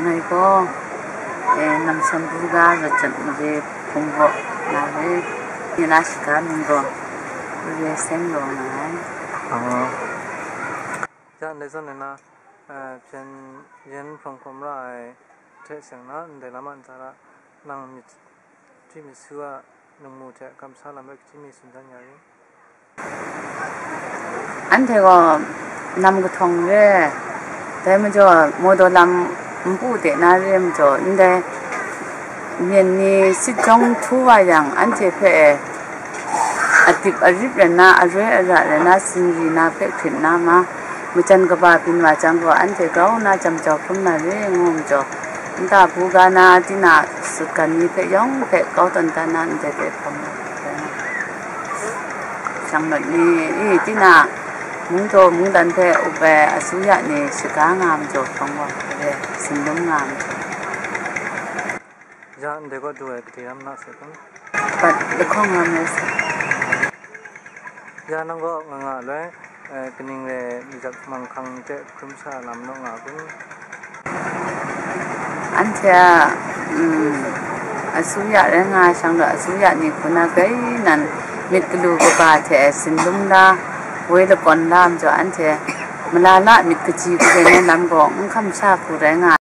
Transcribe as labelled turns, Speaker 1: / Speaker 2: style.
Speaker 1: Ngày có năm trăm buga rồi chọn về cùng vợ là về như là chỉ cả mình rồi về xem rồi này.
Speaker 2: Dạ để cho nên là trên dân phòng công lại thế sáng nó để làm ăn ra năng chỉ mình xưa nông mua thế cầm sa làm việc chỉ mình sinh ra nhà đi.
Speaker 1: Anh thấy có năm cái thùng về, thế mà cho mua đồ làm bù để na riêng cho, 근데 miền 시청 투와양 안제 배 아팁 아집레나 아레나 신지나 백트나마 무찬가바 빈와장고 안제가오나 점적품나리 ngomjo nda bugana tina sukani pe yong pe kautantanan dede pom 장면이 이 tina mungto mungdan pe ube asuya ni sikangam jo pongwa pe sindungam
Speaker 2: Dạ để có đuổi thì em nói sẽ cũng.
Speaker 1: But the Congress.
Speaker 2: Dạ nó có ngã đấy cái này về giặc mang khang chế cũng xa làm nó ngã cũng.
Speaker 1: Anh thấy asuya đấy ngay sang đó asuya ni kuna cái nan mít cái lúa của bà thế xin lung ra với là còn làm cho anh thấy mà là mít cái chi cái này làm gọn không xa phụ đấy ngay